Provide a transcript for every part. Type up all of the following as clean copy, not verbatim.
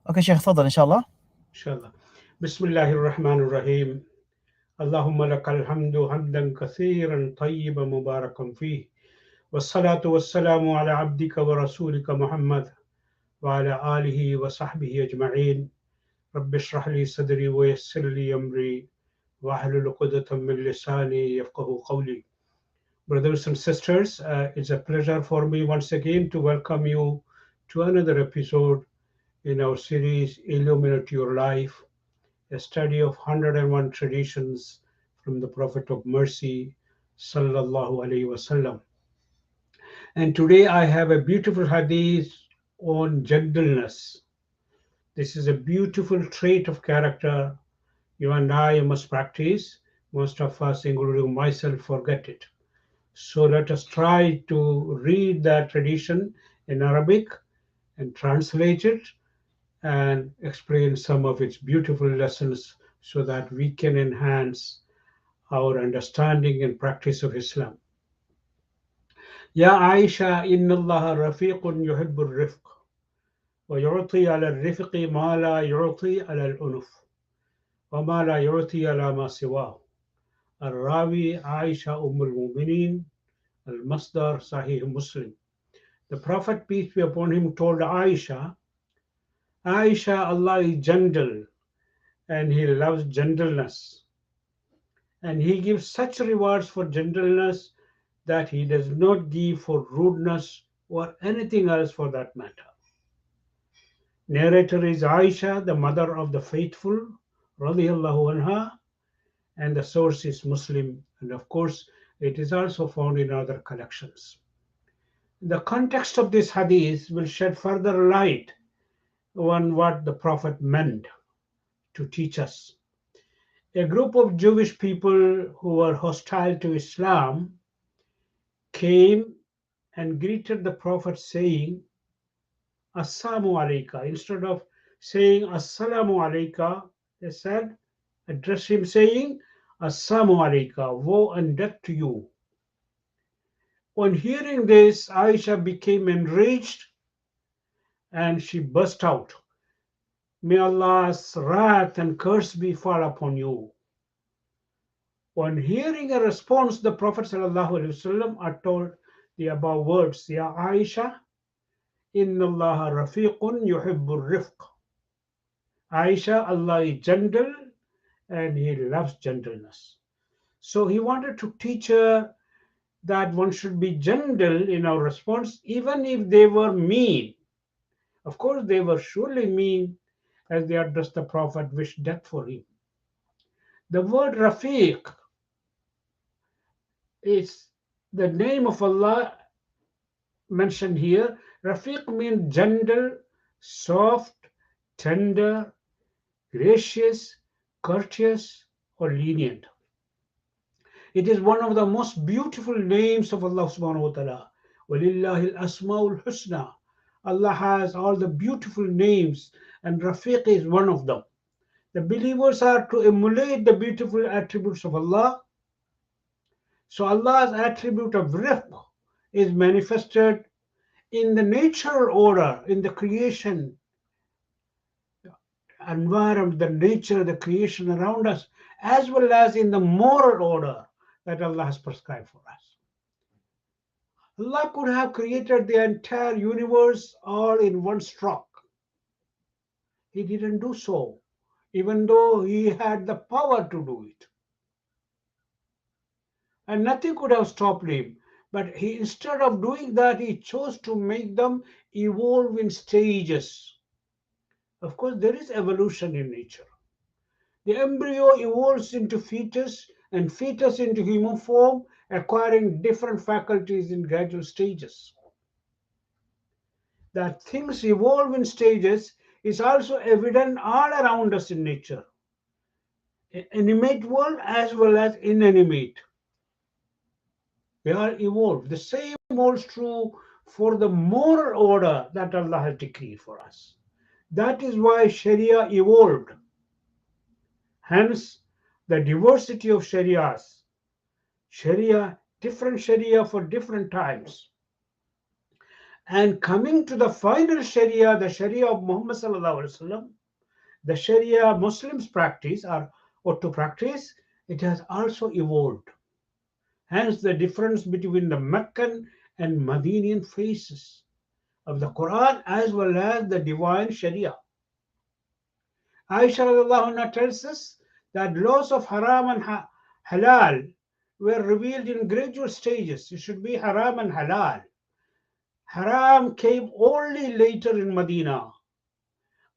اوكي شيخ تفضل ان شاء الله. Inshallah. Bismillahir Rahmanir Rahim. Allahumma lakal hamdu hamdan kathiran tayyiban mubarakan fih. Wassalatu wassalamu ala abdika wa rasulika Muhammad wa ala alihi wa sahbihi ajma'in. Rabbi shrah li sadri wa yassir li amri wa ahlul uqdatan min lisani yafqahu qawli. Brothers and sisters, it's a pleasure for me once again to welcome you to another episode in our series Illuminate Your Life, a study of 101 traditions from the Prophet of Mercy, Sallallahu Alaihi Wasallam. And today I have a beautiful hadith on gentleness. This is a beautiful trait of character you and I must practice. Most of us, including myself, forget it. So let us try to read that tradition in Arabic and translate it and explain some of its beautiful lessons so that we can enhance our understanding and practice of Islam. Ya Aisha, inna Allah rafiqun yuhibbur rifq wa yu'ti ala al-rifqi ma la yu'ti ala al-unuf wa ma la yu'ti ala ma siwahu. Al-Rawi Aisha al-Mu'minin, al-Masdar Sahih Muslim. The Prophet, peace be upon him, told Aisha, Aisha, Allah is gentle and He loves gentleness. And He gives such rewards for gentleness that He does not give for rudeness or anything else for that matter. Narrator is Aisha, the mother of the faithful, radiallahu anha, and the source is Muslim. And of course, it is also found in other collections. The context of this hadith will shed further light on what the Prophet meant to teach us. A group of Jewish people who were hostile to Islam came and greeted the Prophet saying, Assalamu alayka. Instead of saying Assalamu alayka, they said, address him saying, Assalamu alayka, woe and death to you. On hearing this, Aisha became enraged and she burst out, May Allah's wrath and curse be fall upon you. On hearing a response, the Prophet ﷺ uttered the above words, Ya Aisha, Inna Allah rafiqun yuhibbur rifq. Aisha, Allah is gentle and He loves gentleness. So He wanted to teach her that one should be gentle in our response, even if they were mean. Of course, they were surely mean as they addressed the Prophet, wished death for him. The word Rafiq is the name of Allah mentioned here. Rafiq means gentle, soft, tender, gracious, courteous, or lenient. It is one of the most beautiful names of Allah subhanahu wa ta'ala. وَلِلَّهِ الْأَسْمَاءُ الْحُسْنَى. Allah has all the beautiful names and Rafiq is one of them. The believers are to emulate the beautiful attributes of Allah. So Allah's attribute of Rifq is manifested in the natural order, in the creation environment, the nature, the creation around us, as well as in the moral order that Allah has prescribed for us. Allah could have created the entire universe all in one stroke. He didn't do so, even though He had the power to do it. And nothing could have stopped Him. But He, instead of doing that, He chose to make them evolve in stages. Of course, there is evolution in nature. The embryo evolves into fetus and fetus into human form, acquiring different faculties in gradual stages. That things evolve in stages is also evident all around us in nature, animate world as well as inanimate. They are evolved. The same holds true for the moral order that Allah has decreed for us. That is why Sharia evolved. Hence, the diversity of Sharias. Sharia, different Sharia for different times. And coming to the final Sharia, the Sharia of Muhammad sallallahu alaihi wasallam, the Sharia Muslims practice or to practice, it has also evolved. Hence the difference between the Meccan and Madinian phases of the Quran as well as the divine Sharia. Aisha radiallahu anha tells us that laws of haram and halal were revealed in gradual stages. It should be haram and halal. Haram came only later in Medina.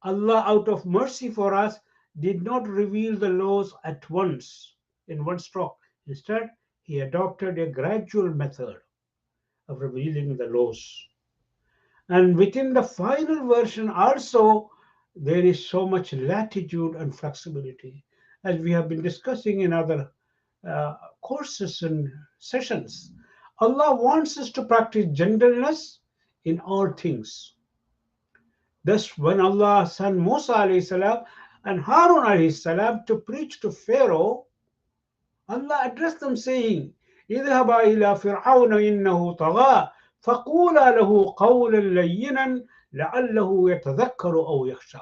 Allah, out of mercy for us, did not reveal the laws at once in one stroke. Instead, He adopted a gradual method of revealing the laws. And within the final version, also, there is so much latitude and flexibility, as we have been discussing in other courses and sessions. Allah wants us to practice gentleness in all things. Thus, when Allah sent Musa alayhi salam and Harun alayhi salam to preach to Pharaoh, Allah addressed them saying, اذهبا إلى فرعون إنه طغى فقولا له قولا لينا لعله يتذكر أو يخشى.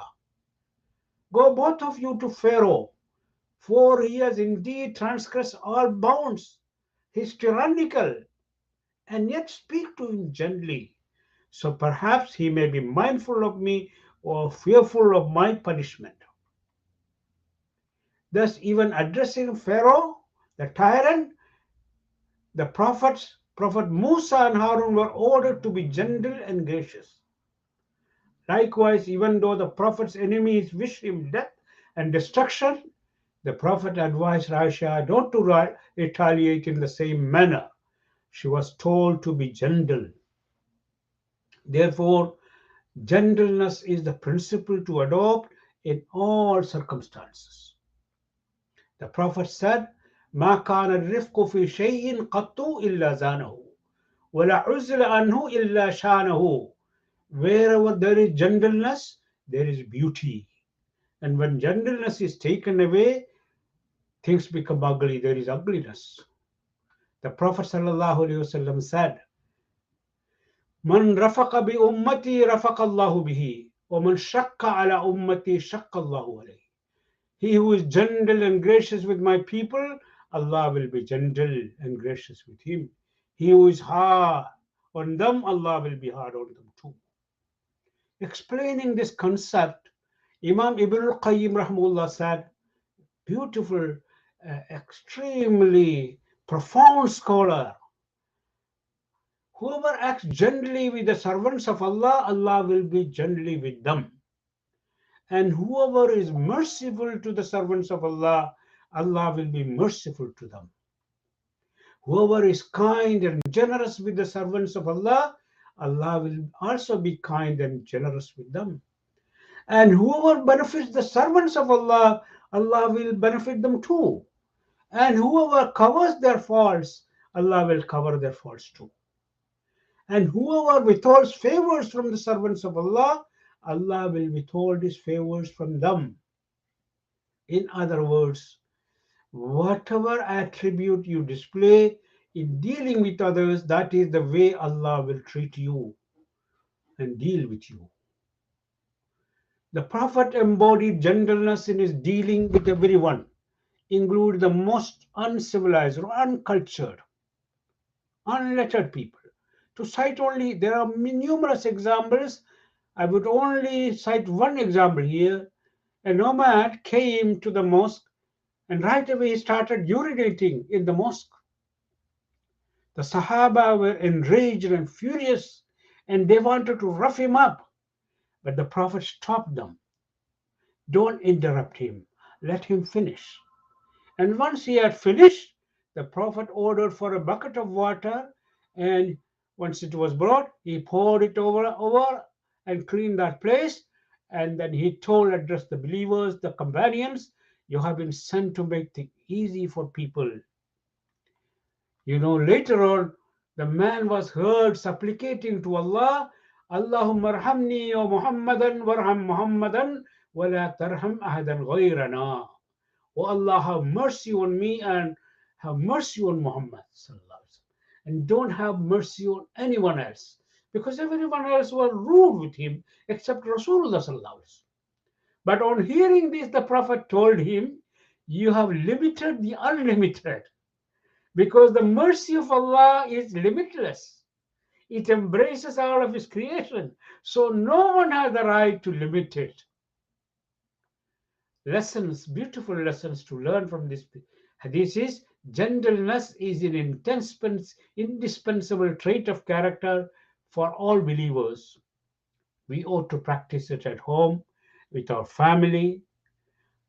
Go both of you to Pharaoh, for he has indeed transgressed all bounds. He is tyrannical, and yet speak to him gently. So perhaps he may be mindful of me or fearful of my punishment. Thus, even addressing Pharaoh, the tyrant, the prophets, Prophet Musa and Harun were ordered to be gentle and gracious. Likewise, even though the Prophet's enemies wished him death and destruction, the Prophet advised Aisha not to retaliate in the same manner. She was told to be gentle. Therefore, gentleness is the principle to adopt in all circumstances. The Prophet said, ما كان الرفق في شيء قط إلا زانه ولا عزل عنه إلا شانه. Wherever there is gentleness, there is beauty. And when gentleness is taken away, things become ugly. There is ugliness. The Prophet ﷺ said, من رفق بأمتي رفق الله به ومن شق على أمتي شق الله عليه. He who is gentle and gracious with my people, Allah will be gentle and gracious with him. He who is hard on them, Allah will be hard on them too. Explaining this concept, Imam Ibn al-Qayyim rahmullah said, beautiful, extremely profound scholar, whoever acts gently with the servants of Allah, Allah will be gently with them. And whoever is merciful to the servants of Allah, Allah will be merciful to them. Whoever is kind and generous with the servants of Allah, Allah will also be kind and generous with them. And whoever benefits the servants of Allah, Allah will benefit them too. And whoever covers their faults, Allah will cover their faults too. And whoever withholds favors from the servants of Allah, Allah will withhold his favors from them. In other words, whatever attribute you display in dealing with others, that is the way Allah will treat you and deal with you. The Prophet embodied gentleness in his dealing with everyone, including the most uncivilized or uncultured, unlettered people. To cite only, there are numerous examples. I would only cite one example here. An Ahmad came to the mosque and right away he started urinating in the mosque. The Sahaba were enraged and furious and they wanted to rough him up. But the Prophet stopped them. Don't interrupt him. Let him finish. And once he had finished, the Prophet ordered for a bucket of water, and once it was brought, he poured it over and cleaned that place. And then he addressed the believers, the companions, you have been sent to make things easy for people. Later on, the man was heard supplicating to Allah, Allahumma arhamni wa Muhammadan warham Muhammadan wa la tarham ahadan ghayrana. Oh Allah, have mercy on me and have mercy on Muhammad. And don't have mercy on anyone else. because everyone else was rude with him except Rasulullah sallallahu alaihi wasallam. But on hearing this, the Prophet told him, "You have limited the unlimited, because the mercy of Allah is limitless. It embraces all of His creation, so no one has the right to limit it." Lessons, beautiful lessons to learn from this hadith is gentleness is an indispensable trait of character for all believers. We ought to practice it at home, with our family,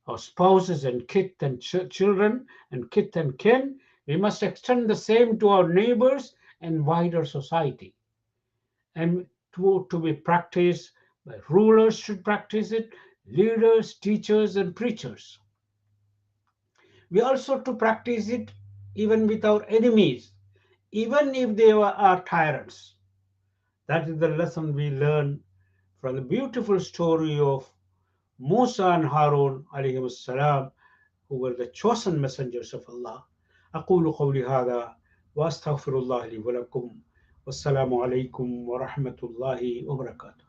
our spouses and kith and children and kith and kin. We must extend the same to our neighbors and wider society. And to be practiced, rulers should practice it, leaders, teachers, and preachers. We also to practice it even with our enemies, even if they are tyrants. That is the lesson we learn from the beautiful story of Musa and Harun alayhi salam, who were the chosen messengers of Allah. أقول قولي هذا وأستغفر الله لي ولكم والسلام عليكم ورحمة الله وبركاته.